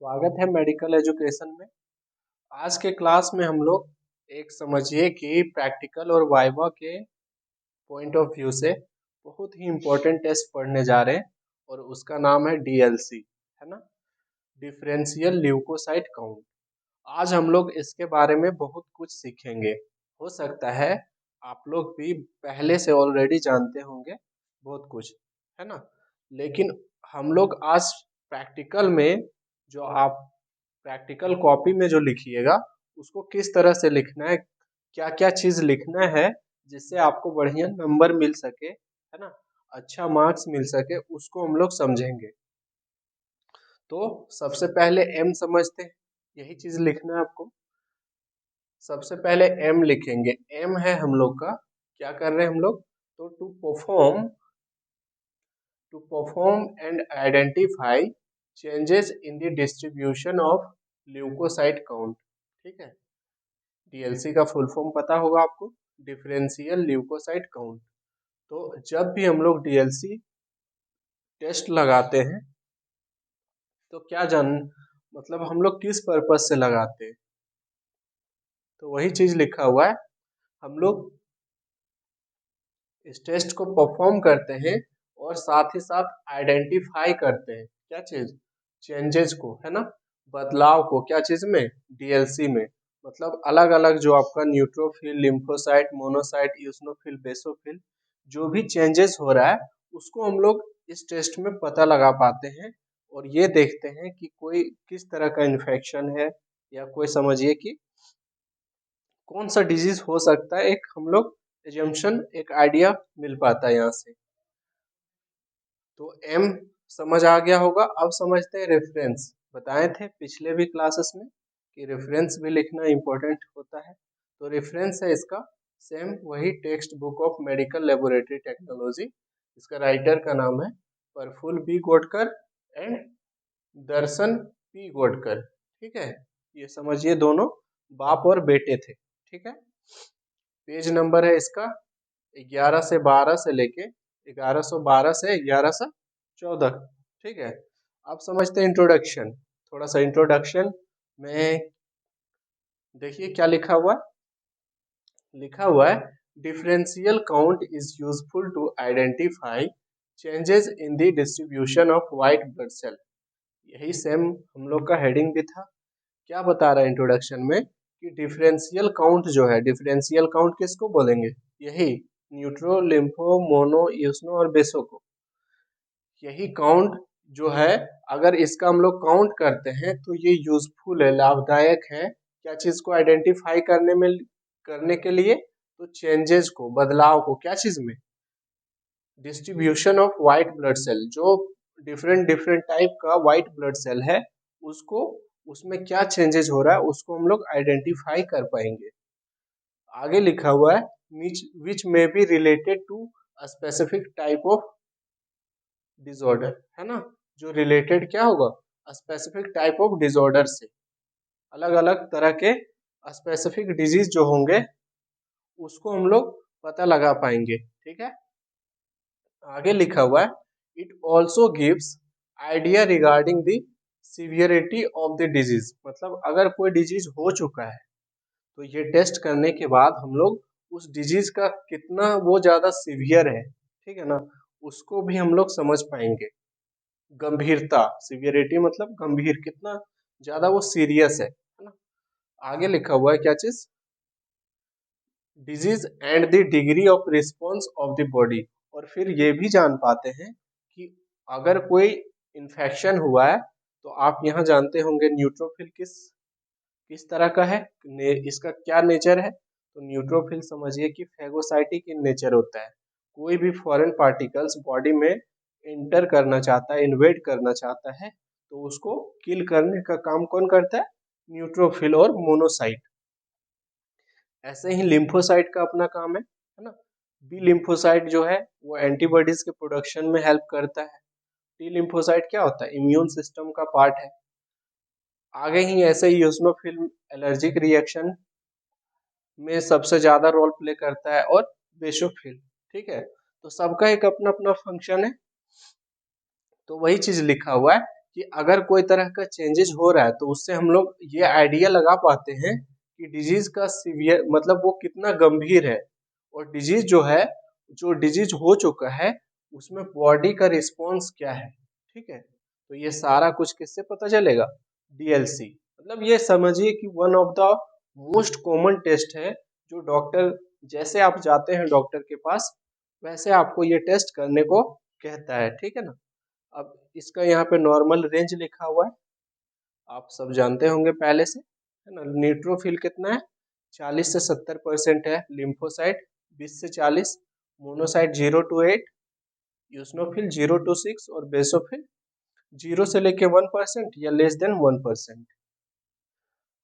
स्वागत है medical education में। आज के क्लास में हम लोग एक समझिए कि प्रैक्टिकल और वाइवा के पॉइंट ऑफ व्यू से बहुत ही इम्पोर्टेंट टेस्ट पढ़ने जा रहे हैं और उसका नाम है डीएलसी, है ना, डिफरेंशियल ल्यूकोसाइट काउंट। आज हम लोग इसके बारे में बहुत कुछ सीखेंगे। हो सकता है आप लोग भी पहले से ऑलरेडी जानते होंगे बहुत कुछ, है ना, लेकिन हम लोग आज प्रैक्टिकल में जो आप प्रैक्टिकल कॉपी में जो लिखिएगा उसको किस तरह से लिखना है, क्या क्या चीज लिखना है जिससे आपको बढ़िया नंबर मिल सके, है ना, अच्छा मार्क्स मिल सके, उसको हम लोग समझेंगे। तो सबसे पहले एम समझते हैं, यही चीज लिखना है आपको। सबसे पहले एम लिखेंगे। एम है हम लोग का, क्या कर रहे हैं हम लोग, तो to perform and identify changes in the distribution of leukocyte count. ठीक है, डीएलसी का फुल फॉर्म पता होगा आपको, डिफरेंशियल ल्यूकोसाइट काउंट। तो जब भी हम लोग डीएलसी टेस्ट लगाते हैं तो क्या जान मतलब हम लोग किस पर्पज से लगाते हैं, तो वही चीज लिखा हुआ है। हम लोग इस टेस्ट को परफॉर्म करते हैं और साथ ही साथ आइडेंटिफाई करते हैं क्या चीज, चेंजेस को, है ना, बदलाव को, क्या चीज में, डीएलसी में। मतलब अलग अलग जो आपका neutrophil, lymphocyte, monocyte, eosinophil, basophil, जो भी चेंजेस हो रहा है उसको हम लोग इस टेस्ट में पता लगा पाते हैं और ये देखते हैं कि कोई किस तरह का इन्फेक्शन है या कोई समझिए कि कौन सा डिजीज हो सकता है, एक हम लोग एजम्पशन, एक आइडिया मिल पाता है यहाँ से। तो एम समझ आ गया होगा। अब समझते हैं रेफरेंस। बताए थे पिछले भी क्लासेस में कि रेफरेंस भी लिखना इम्पोर्टेंट होता है। तो रेफरेंस है इसका सेम वही text book of medical laboratory technology. इसका राइटर का नाम है Praful B Godkar and Darshan P Godkar. ठीक है, ये समझिए दोनों बाप और बेटे थे। ठीक है, पेज नंबर है इसका 11 से 12 से लेके 1112 से 1114। ठीक है, अब समझते हैं इंट्रोडक्शन। थोड़ा सा इंट्रोडक्शन में देखिए क्या लिखा हुआ है। लिखा हुआ है differential count is useful to identify changes in the distribution of white blood cell. यही सेम हम लोग का हेडिंग भी था। क्या बता रहा है इंट्रोडक्शन में कि डिफरेंशियल काउंट जो है, डिफरेंशियल काउंट किसको बोलेंगे, यही न्यूट्रो, लिम्फो, मोनो, यूस्नो और बेसो को। यही काउंट जो है, अगर इसका हम लोग काउंट करते हैं तो ये यूजफुल है, लाभदायक है, क्या चीज को आइडेंटिफाई करने के लिए, तो चेंजेस को, बदलाव को, क्या चीज में, distribution of white blood cell, जो डिफरेंट डिफरेंट टाइप का व्हाइट ब्लड सेल है उसको, उसमें क्या चेंजेस हो रहा है उसको हम लोग आइडेंटिफाई कर पाएंगे। आगे लिखा हुआ है which in be related to specific type of disorder, है ना, जो रिलेटेड क्या होगा, स्पेसिफिक टाइप ऑफ डिसऑर्डर से, अलग अलग तरह के स्पेसिफिक डिजीज जो होंगे उसको हम लोग पता लगा पाएंगे। ठीक है, आगे लिखा हुआ है it also gives idea regarding the severity of the disease. मतलब अगर कोई डिजीज हो चुका है तो ये टेस्ट करने के बाद हम लोग उस डिजीज का कितना वो ज्यादा सीवियर है, ठीक है ना, उसको भी हम लोग समझ पाएंगे। गंभीरता, सीवियरिटी मतलब गंभीर, कितना ज्यादा वो सीरियस है ना। आगे लिखा हुआ है क्या चीज, disease and the degree of response of the body. और फिर ये भी जान पाते हैं कि अगर कोई इन्फेक्शन हुआ है तो आप यहाँ जानते होंगे न्यूट्रोफिल किस किस तरह का है, इसका क्या नेचर है, तो न्यूट्रोफिल समझिए कि फैगोसाइटिक इन नेचर होता है। कोई भी फॉरेन पार्टिकल्स बॉडी में इंटर करना चाहता है, इन्वेड करना चाहता है, तो उसको किल करने का काम कौन करता है, न्यूट्रोफिल और मोनोसाइट। ऐसे ही लिम्फोसाइट का अपना काम है ना। बी लिम्फोसाइट जो है वो एंटीबॉडीज के प्रोडक्शन में हेल्प करता है। टी लिम्फोसाइट क्या होता है, इम्यून सिस्टम का पार्ट है। आगे ही ऐसे ही यूसिनोफिल एलर्जिक रिएक्शन में सबसे ज्यादा रोल प्ले करता है, और बेसोफिल। ठीक है, तो सबका एक अपना अपना फंक्शन है। तो वही चीज लिखा हुआ है कि अगर कोई तरह का चेंजेस हो रहा है तो उससे हम लोग ये आइडिया लगा पाते हैं कि डिजीज का सीवियर मतलब वो कितना गंभीर है, और डिजीज जो है, जो डिजीज हो चुका है उसमें बॉडी का रिस्पॉन्स क्या है। ठीक है, तो ये सारा कुछ किससे पता चलेगा, डीएलसी। मतलब ये समझिए कि one of the most common test है जो डॉक्टर, जैसे आप जाते हैं डॉक्टर के पास वैसे आपको ये टेस्ट करने को कहता है। ठीक है ना। अब इसका यहाँ पे नॉर्मल रेंज लिखा हुआ है, आप सब जानते होंगे पहले से, है ना। न्यूट्रोफिल कितना है, 40 से 70% है। लिम्फोसाइट 20 से 40, मोनोसाइट 0 to 8, यूस्नोफिल 0 to 6 और बेसोफिल 0 से लेके 1% या लेस देन 1%।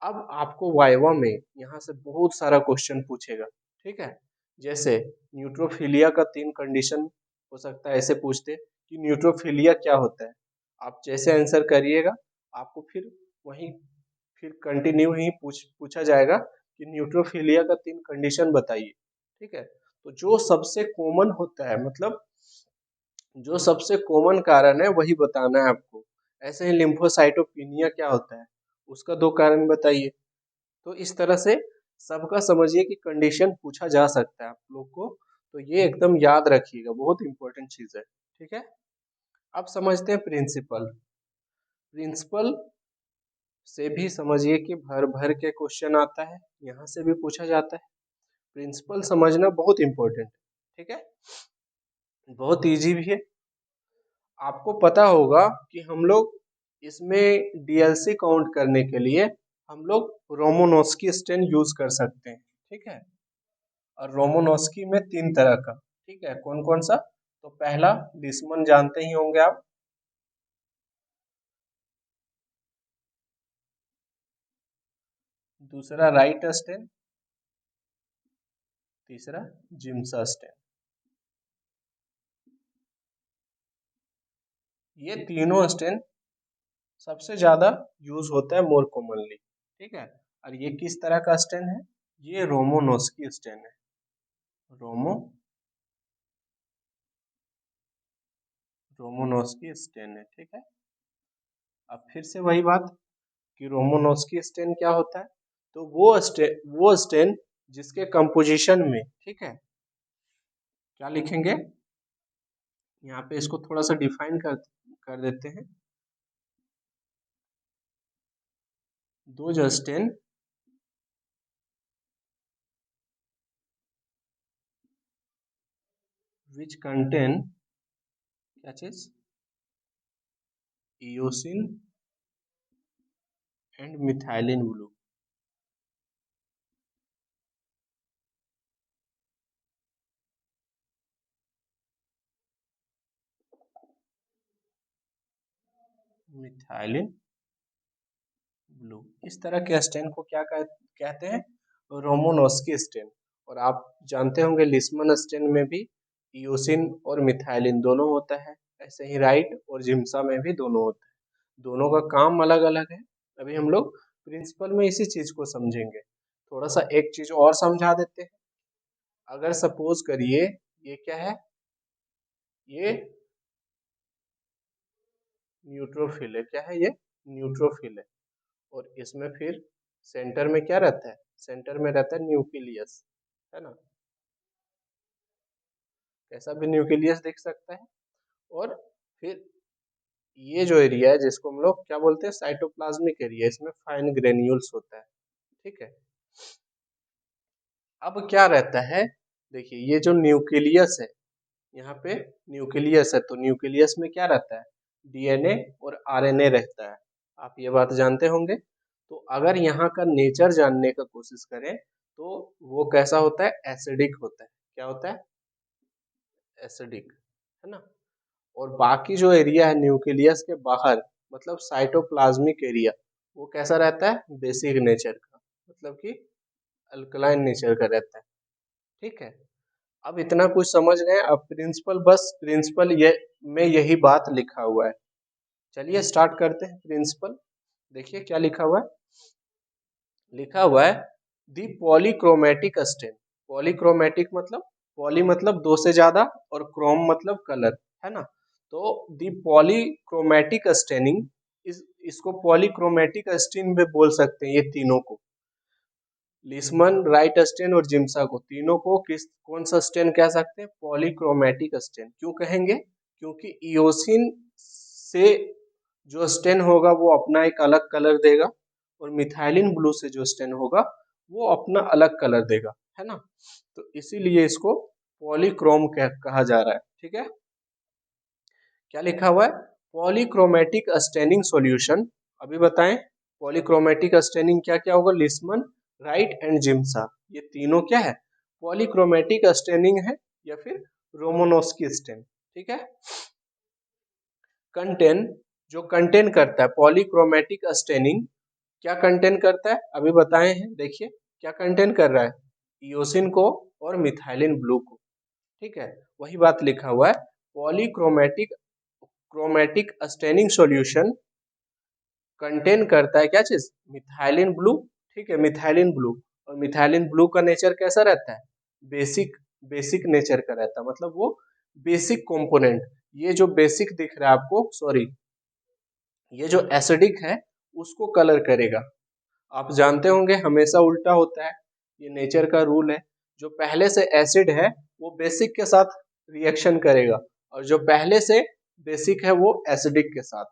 अब आपको वाइवा में यहाँ से बहुत सारा क्वेश्चन पूछेगा। ठीक है, जैसे न्यूट्रोफिलिया का 3 कंडीशन हो सकता है, ऐसे पूछते कि न्यूट्रोफिलिया क्या होता है। आप जैसे आंसर करिएगा आपको फिर वहीं फिर कंटिन्यू ही पूछा जाएगा कि न्यूट्रोफिलिया का 3 कंडीशन बताइए। ठीक है, तो जो सबसे कॉमन होता है, मतलब जो सबसे कॉमन कारण है वही बताना है आपको। ऐसे ही लिम्फोसाइटोपिनिया क्या होता है, उसका 2 कारण बताइए। तो इस तरह से सबका समझिए कि कंडीशन पूछा जा सकता है आप लोग को, तो ये एकदम याद रखिएगा, बहुत इंपॉर्टेंट चीज है। ठीक है, अब समझते हैं प्रिंसिपल। प्रिंसिपल से भी समझिए कि भर भर के क्वेश्चन आता है, यहाँ से भी पूछा जाता है। प्रिंसिपल समझना बहुत इंपॉर्टेंट है। ठीक है, बहुत इजी भी है। आपको पता होगा कि हम लोग इसमें डीएलसी काउंट करने के लिए हम लोग रोमोनोस्की स्टेन यूज कर सकते हैं। ठीक है, और रोमोनोस्की में 3 तरह का। ठीक है, कौन कौन सा, तो पहला लिस्मन जानते ही होंगे आप, दूसरा राइट स्टेन, तीसरा जिम्सा स्टेन। ये तीनों स्टेन सबसे ज्यादा यूज होता है मोर कॉमनली। ठीक है, और ये किस तरह का स्टेन है, ये रोमोनोस्की स्टेन है। रोमो रोमोनोस्की स्टेन है। ठीक है, अब फिर से वही बात कि रोमोनोस्की स्टेन क्या होता है, तो वो स्टेन जिसके कंपोजिशन में, ठीक है, क्या लिखेंगे, यहाँ पे इसको थोड़ा सा डिफाइन कर देते हैं। दो स्टेन विच कंटेन क्या चीज, eosin and methylene blue. Methylene blue, इस तरह के स्टेन को क्या कहते हैं, रोमोनोस्की स्टेन। और आप जानते होंगे लिस्मन स्टेन में भी इयोसिन और मिथाइलिन दोनों होता है। ऐसे ही राइट और जिम्सा में भी दोनों होता है, दोनों का काम अलग अलग है। अभी हम लोग प्रिंसिपल में इसी चीज को समझेंगे। थोड़ा सा एक चीज और समझा देते हैं। अगर सपोज करिए ये क्या है, ये न्यूट्रोफिल है। क्या है ये, न्यूट्रोफिल है। और इसमें फिर सेंटर में क्या रहता है, सेंटर में रहता है न्यूक्लियस, है ना। कैसा भी न्यूक्लियस दिख सकता है। और फिर ये जो एरिया है जिसको हम लोग क्या बोलते हैं, साइटोप्लाज्मिक एरिया, इसमें फाइन ग्रेन्यूल्स होता है। ठीक है, अब क्या रहता है, देखिए ये जो न्यूक्लियस है, यहाँ पे न्यूक्लियस है, तो न्यूक्लियस में क्या रहता है, डीएनए और आरएनए रहता है। आप ये बात जानते होंगे। तो अगर यहाँ का नेचर जानने का कोशिश करें तो वो कैसा होता है, एसिडिक होता है। क्या होता है, एसिडिक, है ना। और बाकी जो एरिया है न्यूक्लियस के बाहर, मतलब साइटोप्लाज्मिक एरिया, वो कैसा रहता है, बेसिक नेचर का, मतलब कि अल्कलाइन नेचर का रहता है। ठीक है, अब इतना कुछ समझ गए। अब प्रिंसिपल, बस प्रिंसिपल ये में यही बात लिखा हुआ है। चलिए स्टार्ट करते हैं प्रिंसिपल। देखिए क्या लिखा हुआ है, लिखा हुआ है दी पॉलीक्रोमेटिक स्टेन। पॉलीक्रोमेटिक मतलब, पॉली मतलब दो से ज्यादा और क्रोम मतलब कलर, है ना। तो दी पॉलीक्रोमेटिक स्टेनिंग इसको पॉलीक्रोमेटिक स्टेन भी बोल सकते हैं। ये तीनों को, लिस्मन, राइट स्टेन और जिम्सा को, तीनों को किस कौन सा स्टेन कह सकते हैं? Polychromatic stain. क्यों कहेंगे? क्योंकि इयोसिन से जो स्टेन होगा वो अपना एक अलग कलर देगा और मिथाइलिन ब्लू से जो स्टेन होगा वो अपना अलग कलर देगा, है ना। तो इसीलिए इसको पॉलीक्रोम कहा जा रहा है। ठीक है, क्या लिखा हुआ है? Polychromatic staining solution. अभी बताएं पॉलीक्रोमेटिक स्टेनिंग क्या क्या होगा? लिस्मन, राइट एंड जिम्सा, ये तीनों क्या है? पॉलीक्रोमेटिक स्टेनिंग है या फिर रोमनोस्की स्टेन। ठीक है, कंटेन, जो कंटेन करता है पॉलीक्रोमेटिक स्टेनिंग, क्या कंटेन करता है? अभी बताए हैं, देखिए क्या कंटेन कर रहा है? इयोसिन को और मिथाइलिन ब्लू को। ठीक है, वही बात लिखा हुआ है, polychromatic chromatic staining solution contain करता है क्या चीज? Methylene blue. ठीक है, मिथाइलिन ब्लू, और मिथाइलिन ब्लू का नेचर कैसा रहता है? बेसिक, बेसिक नेचर का रहता है, मतलब वो बेसिक कंपोनेंट। ये जो बेसिक दिख रहा है आपको, सॉरी, ये जो एसिडिक है उसको कलर करेगा। आप जानते होंगे हमेशा उल्टा होता है, ये नेचर का रूल है। जो पहले से एसिड है वो बेसिक के साथ रिएक्शन करेगा, और जो पहले से बेसिक है वो एसिडिक के साथ।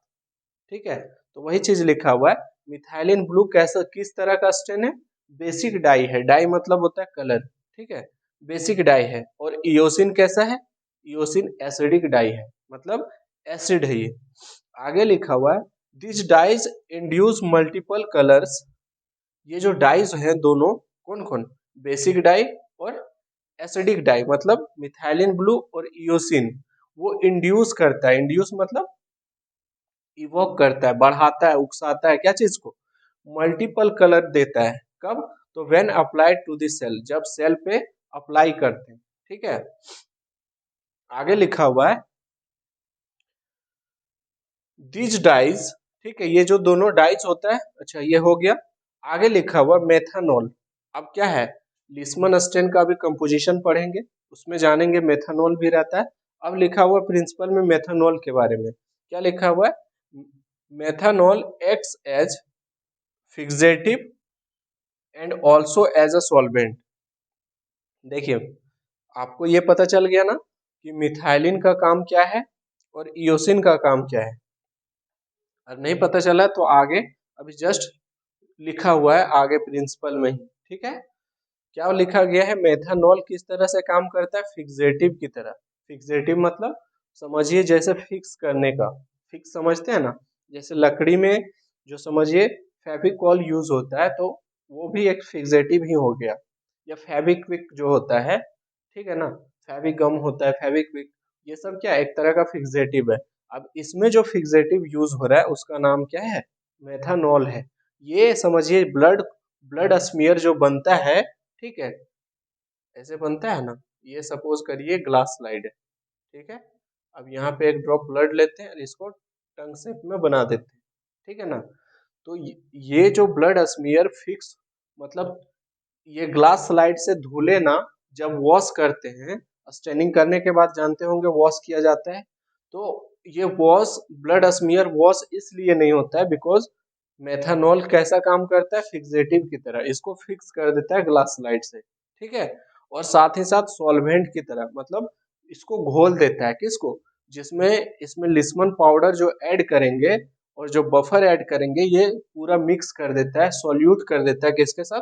ठीक है, तो वही चीज लिखा हुआ है। मिथाइलिन ब्लू कैसा, किस तरह का स्टेन है? बेसिक डाई है। डाई मतलब होता है कलर। ठीक है, बेसिक डाई है। और इयोसिन कैसा है? इयोसिन एसिडिक डाई है, मतलब एसिड है ये। आगे लिखा हुआ है, this dyes induce multiple colours. ये जो डाइज हैं दोनों, कौन कौन? बेसिक डाई और एसिडिक डाई, मतलब मिथाइलिन ब्लू और इयोसिन, वो इंड्यूस करता है। इंड्यूस मतलब इवोक करता है, बढ़ाता है, उकसाता है क्या चीज को? मल्टीपल कलर देता है। कब? तो when applied to the cell, जब सेल पे अप्लाई करते हैं। ठीक है, आगे लिखा हुआ है, दिस डाइज। ठीक है, ये जो दोनों डाइज होता है, अच्छा ये हो गया। आगे लिखा हुआ मेथानॉल। अब क्या है? लिस्मन स्टेन का भी कंपोजिशन पढ़ेंगे, उसमें जानेंगे मेथानॉल भी रहता है। अब लिखा हुआ प्रिंसिपल में मेथानॉल के बारे में, क्या लिखा हुआ है? Methanol acts as fixative and also as a solvent. देखिए, आपको ये पता चल गया ना कि मिथाइलिन का काम क्या है और इयोसिन का काम क्या है। और नहीं पता चला तो आगे अभी जस्ट लिखा हुआ है आगे प्रिंसिपल में ही। ठीक है, क्या लिखा गया है? मेथानॉल किस तरह से काम करता है? फिक्सेटिव की तरह। फिक्सेटिव मतलब समझिए जैसे फिक्स करने का, फिक्स समझते हैं ना, जैसे लकड़ी में जो समझिए फेविकॉल यूज होता है, तो वो भी एक फिक्सेटिव ही हो गया। या फेविक्विक जो होता है, ठीक है ना, फेविगम होता है, फेविक्विक, ये सब क्या है? एक तरह का फिक्सेटिव है। अब इसमें जो फिक्सेटिव यूज हो रहा है उसका नाम क्या है? मेथानॉल है। ये समझिए ब्लड, ब्लड स्मीयर जो बनता है, ठीक है, ऐसे बनता है ना, ये सपोज करिए ग्लास स्लाइड है। ठीक है, अब यहाँ पे एक ड्रॉप ब्लड लेते हैं और इसको टंग शेप में बना देते हैं। ठीक है ना, तो ये जो ब्लड स्मीयर फिक्स, मतलब ये ग्लास स्लाइड से धुले ना, जब वॉश करते हैं, स्टेनिंग करने के बाद जानते होंगे वॉश किया जाता है, तो ये वॉश, ब्लड स्मीयर वॉश इसलिए नहीं होता है बिकॉज मेथानॉल कैसा काम करता है? फिक्सेटिव की तरह, इसको फिक्स कर देता है ग्लास स्लाइड से। ठीक है, और साथ ही साथ सॉल्वेंट की तरह, मतलब इसको घोल देता है। किसको? जिसमें इसमें लिस्मन पाउडर जो ऐड करेंगे और जो बफर ऐड करेंगे, ये पूरा मिक्स कर देता है, सॉल्यूट कर देता है किसके साथ?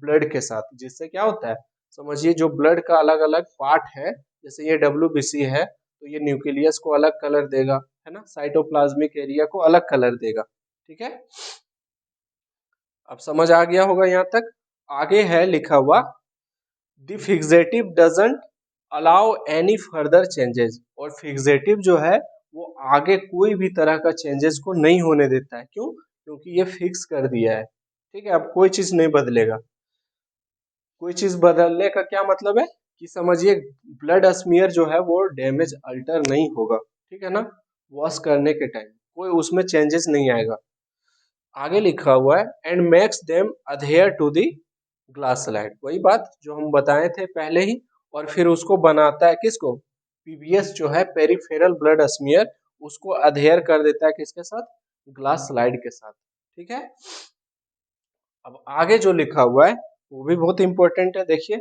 ब्लड के साथ। जिससे क्या होता है? समझिए जो ब्लड का अलग अलग पार्ट है, जैसे ये WBC है, तो ये न्यूक्लियस को अलग कलर देगा, है ना, साइटोप्लाज्मिक एरिया को अलग कलर देगा। ठीक है, अब समझ आ गया होगा यहाँ तक। आगे है लिखा हुआ, the fixative doesn't allow any further changes. और फिक्सेटिव जो है वो आगे कोई भी तरह का चेंजेस को नहीं होने देता है। क्यों? क्योंकि ये फिक्स कर दिया है। ठीक है, अब कोई चीज नहीं बदलेगा। कोई चीज बदलने का क्या मतलब है? कि समझिए ब्लड स्मीयर जो है वो डैमेज अल्टर नहीं होगा। ठीक है ना, वॉश करने के टाइम कोई उसमें चेंजेस नहीं आएगा। आगे लिखा हुआ है, and makes them adhere to the glass slide. वही बात जो हम बताए थे पहले ही। और फिर उसको बनाता है किसको? PBS जो है पेरिफेरल ब्लड स्मीयर, उसको अधेयर कर देता है किसके साथ? ग्लास स्लाइड के साथ। ठीक है, अब आगे जो लिखा हुआ है वो भी बहुत इंपॉर्टेंट है। देखिए,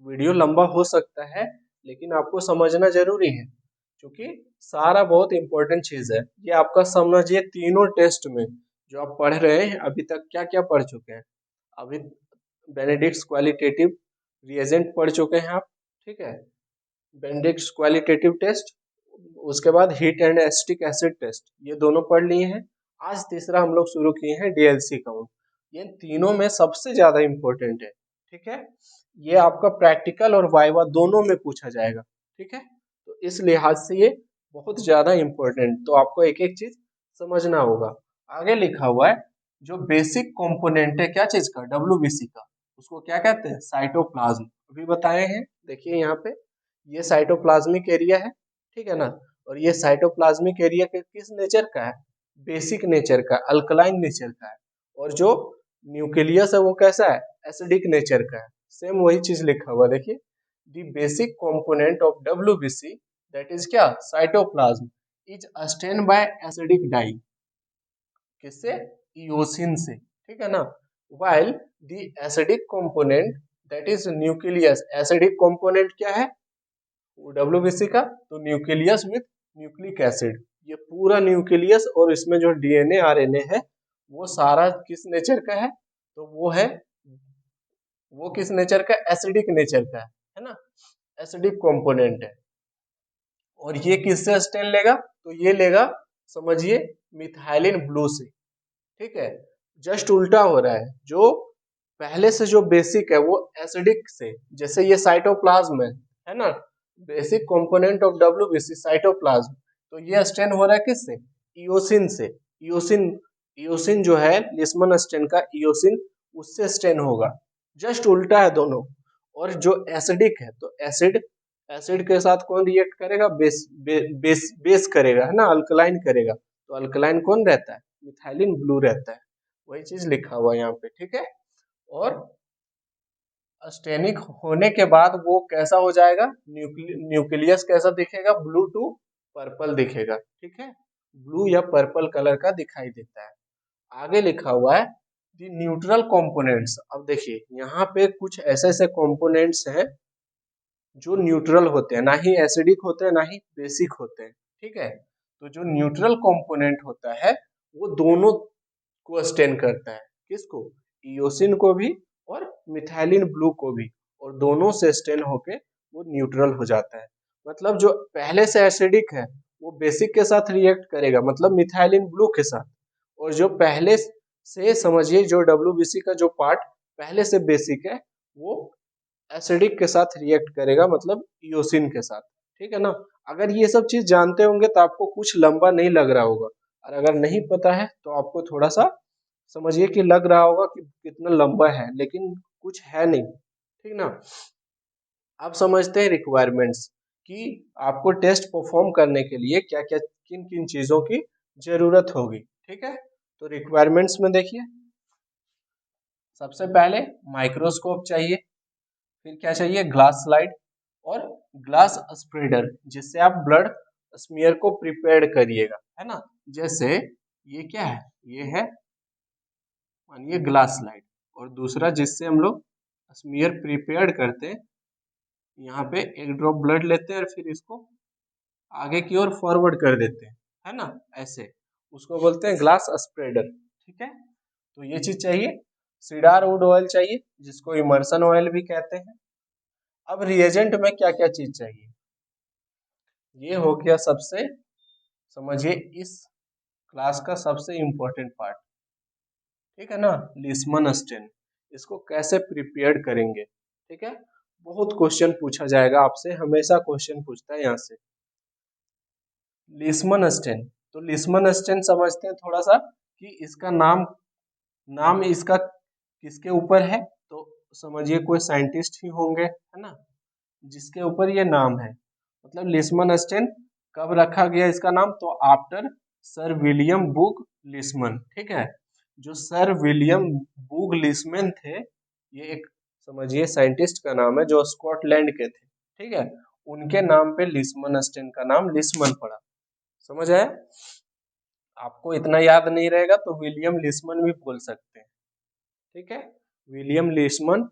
वीडियो लंबा हो सकता है लेकिन आपको समझना जरूरी है क्योंकि सारा बहुत इंपॉर्टेंट चीज है। ये आपका समझिए तीनों टेस्ट में जो आप पढ़ रहे हैं अभी तक क्या क्या पढ़ चुके हैं। अभी बेनेडिक्ट्स क्वालिटेटिव रिएजेंट पढ़ चुके हैं आप। ठीक है, बेनेडिक्ट्स क्वालिटेटिव टेस्ट, उसके बाद heat and acetic acid test, ये दोनों पढ़ लिए हैं। आज तीसरा हम लोग शुरू किए हैं डीएलसी काउंट। ये तीनों में सबसे ज्यादा इंपॉर्टेंट है। ठीक है, ये आपका प्रैक्टिकल और वाइवा दोनों में पूछा जाएगा। ठीक है, तो इस लिहाज से ये बहुत ज्यादा इंपॉर्टेंट, तो आपको एक एक चीज समझना होगा। आगे लिखा हुआ है जो बेसिक कंपोनेंट है क्या चीज का, डब्ल्यूबीसी का, उसको क्या कहते हैं, साइटोप्लाज्म। अभी बताए हैं, देखिए यहाँ पे ये साइटोप्लाज्मिक एरिया है। ठीक है ना, और ये साइटोप्लाज्मिक एरिया के किस नेचर का है, बेसिक नेचर का, अल्कलाइन नेचर का है। और जो न्यूक्लियस है वो कैसा है, एसिडिक नेचर का है। सेम वही चीज लिखा हुआ, देखिए the basic component of WBC that is क्या, cytoplasm is stain by acidic dye, किससे, इओसिन से। ठीक है ना, while the acidic component that is nucleus, acidic component क्या है डब्ल्यूबीसी का, तो न्यूक्लियस विथ न्यूक्लिक एसिड, ये पूरा न्यूक्लियस और इसमें जो डीएनए आरएनए है वो सारा किस नेचर का है, तो वो है, वो किस नेचर का, एसिडिक नेचर का है ना, एसिडिक कंपोनेंट है। और ये किससे स्टेन लेगा, तो ये लेगा समझिए मिथाइलिन ब्लू से। ठीक है, जस्ट उल्टा हो रहा है, जो पहले से जो बेसिक है वो एसिडिक से, जैसे ये साइटोप्लाज्म है ना, basic component of WBC cytoplasm, तो ये स्टेन हो रहा है किससे, इओसिन से। इओसिन, इओसिन जो है लिस्मन स्टेन का इओसिन, उससे स्टेन होगा। जस्ट उल्टा है दोनों। और जो एसिडिक है तो एसिड, एसिड के साथ कौन रिएक्ट करेगा, बेस बेस करेगा है ना, अल्कलाइन करेगा। तो अल्कलाइन कौन रहता है, मिथाइलिन ब्लू रहता है। वही चीज लिखा हुआ है यहाँ पे। ठीक है, और स्टेनिक होने के बाद वो कैसा हो जाएगा, न्यूक्लियस कैसा दिखेगा, ब्लू टू पर्पल दिखेगा। ठीक है, ब्लू या पर्पल कलर का दिखाई देता है। आगे लिखा हुआ है दी न्यूट्रल कंपोनेंट्स। अब देखिए यहाँ पे कुछ ऐसे ऐसे कंपोनेंट्स हैं जो न्यूट्रल होते हैं, ना ही एसिडिक होते हैं ना ही बेसिक होते हैं। ठीक है, तो जो न्यूट्रल कंपोनेंट होता है वो दोनों को स्टेन करता है, किसको, इओसिन को भी और मिथाइलिन ब्लू को भी, और दोनों से स्टेन होके वो न्यूट्रल हो जाता है। मतलब जो पहले से एसिडिक है वो बेसिक के साथ रिएक्ट करेगा, मतलब मिथाइलिन ब्लू के साथ। और जो पहले से समझिए जो डब्ल्यूबीसी का जो पार्ट पहले से बेसिक है वो एसिडिक के साथ रिएक्ट करेगा, मतलब इओसिन के साथ। ठीक है ना, अगर ये सब चीज जानते होंगे तो आपको कुछ लंबा नहीं लग रहा होगा, और अगर नहीं पता है तो आपको थोड़ा सा समझिए कि लग रहा होगा कि कितना लंबा है, लेकिन कुछ है नहीं। ठीक ना, आप समझते हैं रिक्वायरमेंट्स कि आपको टेस्ट परफॉर्म करने के लिए क्या क्या, किन किन चीजों की जरूरत होगी। ठीक है, तो रिक्वायरमेंट्स में देखिए सबसे पहले माइक्रोस्कोप चाहिए, फिर क्या चाहिए, ग्लास स्लाइड और ग्लास स्प्रेडर, जिससे आप ब्लड स्मीयर को प्रिपेयर करिएगा, है ना। जैसे ये क्या है, ये है मानिए ग्लास स्लाइड, और दूसरा जिससे हम लोग स्मीयर प्रिपेयर करते हैं, यहाँ पे एक ड्रॉप ब्लड लेते हैं और फिर इसको आगे की ओर फॉरवर्ड कर देते हैं, है ना, ऐसे, उसको बोलते हैं ग्लास स्प्रेडर। ठीक है, तो ये चीज चाहिए। सीडार वुड ऑयल चाहिए जिसको इमर्सन ऑयल भी कहते हैं। अब रिएजेंट में क्या क्या चीज चाहिए, ये हो गया सबसे, समझिए इस क्लास का सबसे इंपॉर्टेंट पार्ट। ठीक है ना, लिस्मन स्टेन, इसको कैसे प्रिपेयर करेंगे। ठीक है, बहुत क्वेश्चन पूछा जाएगा आपसे, हमेशा क्वेश्चन पूछता है यहाँ से। लिस्मन स्टेन, तो लिस्मन स्टेन समझते हैं थोड़ा सा कि इसका नाम, नाम इसका किसके ऊपर है, तो समझिए कोई साइंटिस्ट ही होंगे, है ना, जिसके ऊपर ये नाम है। मतलब लिस्मन स्टेन कब रखा गया इसका नाम, तो आफ्टर सर विलियम बुग लिस्मन। ठीक है, जो सर विलियम बुग लिस्मन थे, ये एक समझिए साइंटिस्ट का नाम है जो स्कॉटलैंड के थे। ठीक है, उनके नाम पे लिस्मन स्टेन का नाम लिस्मन पड़ा। समझ आया। आपको इतना याद नहीं रहेगा तो विलियम लिसमन भी बोल सकते हैं। ठीक है, विलियम लिसमन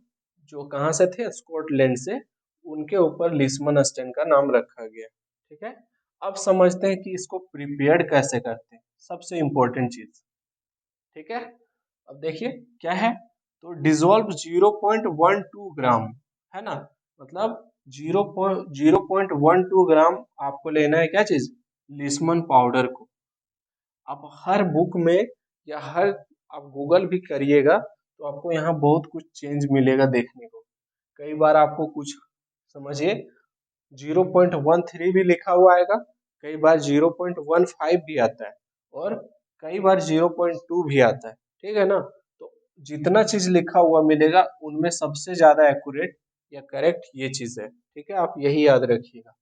जो कहाँ से थे, स्कॉटलैंड से, उनके ऊपर लिसमन स्टैंड का नाम रखा गया। ठीक है, अब समझते हैं कि इसको प्रिपेयर्ड कैसे करते हैं, सबसे इंपॉर्टेंट चीज। ठीक है, अब देखिए क्या है, तो डिजोल्व 0.12 ग्राम, है ना, मतलब 0.12 ग्राम आपको लेना है, क्या चीज, लिसमन पाउडर को। आप हर बुक में या हर आप गूगल भी करिएगा तो आपको यहाँ बहुत कुछ चेंज मिलेगा देखने को। कई बार आपको कुछ समझिए 0.13 भी लिखा हुआ आएगा, कई बार 0.15 भी आता है, और कई बार 0.2 भी आता है। ठीक है ना, तो जितना चीज लिखा हुआ मिलेगा उनमें सबसे ज्यादा एक्यूरेट या करेक्ट ये चीज है। ठीक है, आप यही याद रखिएगा।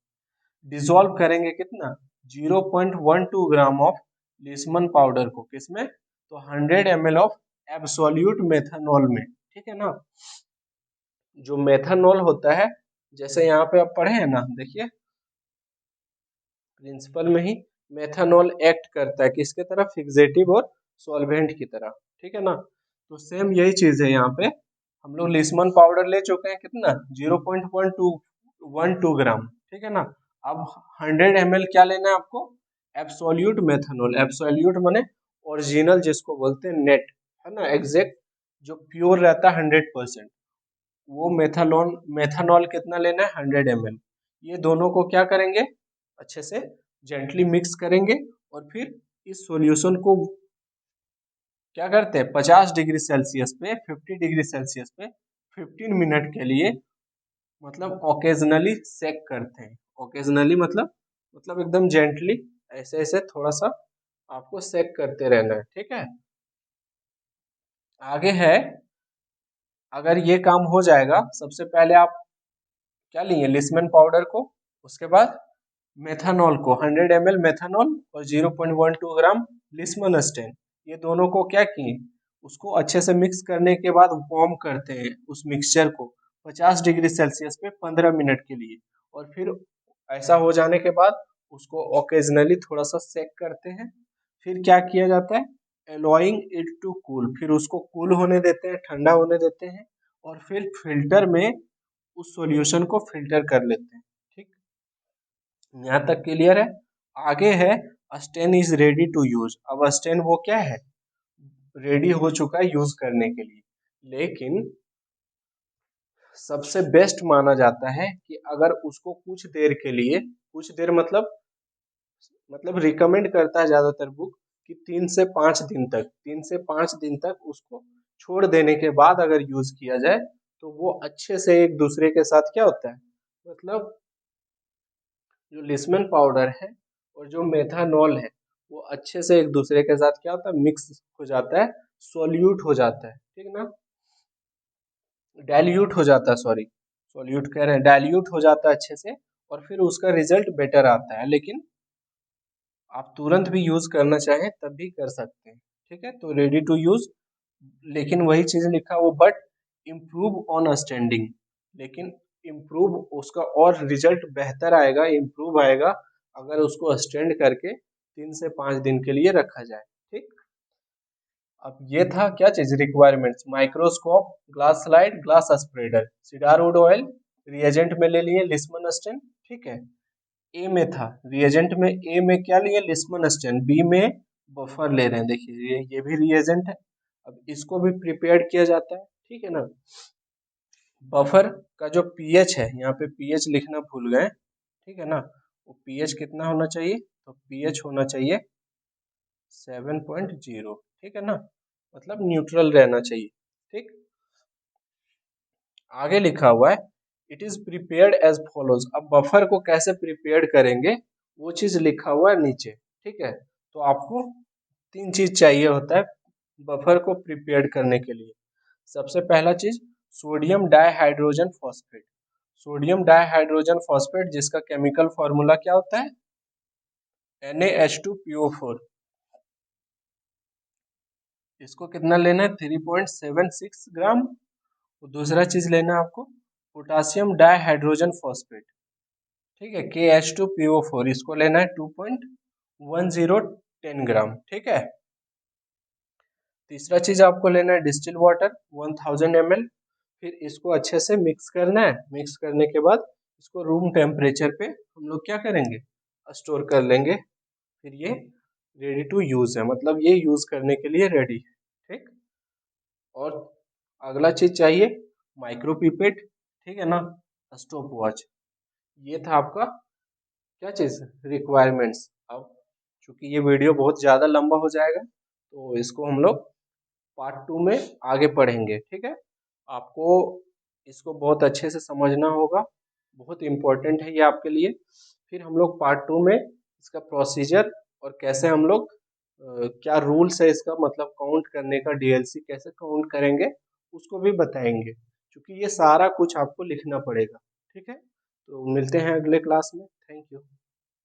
डिसॉल्व करेंगे कितना, 0.12 ग्राम ऑफ लिसमन पाउडर को, किसमें, तो 100 ml ऑफ एब्सोल्यूट मेथनॉल में। ठीक है ना, जो मेथनॉल होता है, जैसे यहाँ पे आप पढ़े हैं ना, देखिए प्रिंसिपल में ही मेथनॉल एक्ट करता है किसके तरह, फिक्सेटिव और सॉल्वेंट की तरह। ठीक है ना, तो सेम यही चीज है यहाँ पे। हम लोग लिसमन पाउडर ले चुके हैं कितना, 0.12 ग्राम। ठीक है ना, अब 100 ml क्या लेना है आपको, एब्सोल्यूट मेथनॉल। एब्सोल्यूट माने ओरिजिनल जिसको बोलते हैं नेट, है ना, एग्जैक्ट जो प्योर रहता है 100%, वो मेथनॉल कितना लेना है, 100 ml। ये दोनों को क्या करेंगे, अच्छे से जेंटली मिक्स करेंगे, और फिर इस सॉल्यूशन को क्या करते हैं, 50 डिग्री सेल्सियस पे, 50 डिग्री सेल्सियस पे 15 मिनट के लिए, मतलब ओकेजनली सेक करते हैं। ओकेजनली मतलब एकदम जेंटली, ऐसे ऐसे थोड़ा सा आपको सेक करते रहना है। ठीक है, आगे है, अगर ये काम हो जाएगा, सबसे पहले आप क्या लिए, लिसमन पाउडर को, उसके बाद मेथनॉल को, 100 ml मेथनॉल और 0.12 ग्राम लिसमन स्टेन, ये दोनों को क्या किए, उसको अच्छे से मिक्स करने के बाद वार्म करते हैं उस मिक्सचर को 50 डिग्री सेल्सियस पे 15 मिनट के लिए, और फिर ऐसा हो जाने के बाद उसको ओकेजनली थोड़ा सा सेक करते हैं। फिर क्या किया जाता है, अलोइंग इट टू कूल, फिर उसको कूल होने देते हैं, ठंडा होने देते हैं, और फिर फिल्टर में उस सॉल्यूशन को फिल्टर कर लेते हैं। ठीक, यहाँ तक क्लियर है। आगे है, stain is ready to use. अब स्टेन वो क्या है, रेडी हो चुका है यूज करने के लिए, लेकिन सबसे बेस्ट माना जाता है कि अगर उसको कुछ देर के लिए, कुछ देर मतलब रिकमेंड करता है ज्यादातर बुक कि 3 से 5 दिन तक, 3 से 5 दिन तक उसको छोड़ देने के बाद अगर यूज किया जाए तो वो अच्छे से एक दूसरे के साथ क्या होता है, मतलब जो लिसमन पाउडर है और जो मेथानॉल है वो अच्छे से एक दूसरे के साथ क्या होता है, मिक्स हो जाता है, सोल्यूट हो जाता है। ठीक ना, डाइल्यूट हो जाता है, सॉरी सोल्यूट कह रहे हैं, डाइल्यूट हो जाता है अच्छे से, और फिर उसका रिजल्ट बेटर आता है। लेकिन आप तुरंत भी यूज करना चाहें तब भी कर सकते हैं। ठीक है, तो रेडी टू यूज, लेकिन वही चीज लिखा वो, बट इम्प्रूव ऑन स्टैंडिंग, लेकिन इम्प्रूव उसका और रिजल्ट बेहतर आएगा, इम्प्रूव आएगा अगर उसको स्टैंड करके 3 से 5 दिन के लिए रखा जाए। ठीक, अब ये था क्या चीज, requirements, microscope, glass slide, glass spreader, cedarwood oil, reagent में ले लिए लिस्मन स्टेन। ठीक है, ए में था रिएजेंट में, ए में क्या लिए, लिस्मन स्टेन, बी में बफर ले रहे हैं, देखिए ये भी रिएजेंट है। अब इसको भी प्रिपेयर किया जाता है। ठीक है ना, बफर का जो पीएच है, यहाँ पे पीएच लिखना भूल गए। ठीक है ना, वो पीएच कितना होना चाहिए, तो पीएच होना चाहिए 7.0। ठीक है ना, मतलब न्यूट्रल रहना चाहिए। ठीक, आगे लिखा हुआ है, it is prepared as follows. अब बफर को कैसे प्रिपेयर करेंगे वो चीज लिखा हुआ है नीचे। ठीक है, तो आपको 3 चीज चाहिए होता है बफर को प्रिपेयर करने के लिए। सबसे पहला चीज, sodium dihydrogen phosphate. Sodium dihydrogen phosphate जिसका केमिकल फॉर्मूला क्या होता है, Na2PO4। इसको कितना लेना है, 3.76 ग्राम। और दूसरा चीज लेना है आपको, पोटासियम डाइहाइड्रोजन फॉस्फेट। ठीक है, KH2PO4, इसको लेना है 2.10 10 ग्राम, ठीक है। तीसरा चीज आपको लेना है डिस्टिल वाटर 1000 ml। फिर इसको अच्छे से मिक्स करना है। मिक्स करने के बाद इसको रूम टेम्परेचर पे हम लोग क्या करेंगे, स्टोर कर लेंगे। फिर ये रेडी टू यूज है, मतलब ये यूज करने के लिए रेडी है, ठीक। और अगला चीज चाहिए माइक्रो पिपेट, ठीक है ना, स्टॉप वॉच। ये था आपका क्या चीज, रिक्वायरमेंट्स। अब चूंकि ये वीडियो बहुत ज़्यादा लंबा हो जाएगा तो इसको हम लोग पार्ट 2 में आगे पढ़ेंगे, ठीक है। आपको इसको बहुत अच्छे से समझना होगा, बहुत इम्पोर्टेंट है ये आपके लिए। फिर हम लोग पार्ट 2 में इसका प्रोसीजर और कैसे हम लोग क्या रूल्स है इसका, मतलब काउंट करने का, डीएलसी कैसे काउंट करेंगे उसको भी बताएंगे, क्योंकि ये सारा कुछ आपको लिखना पड़ेगा, ठीक है। तो मिलते हैं अगले क्लास में। Thank you.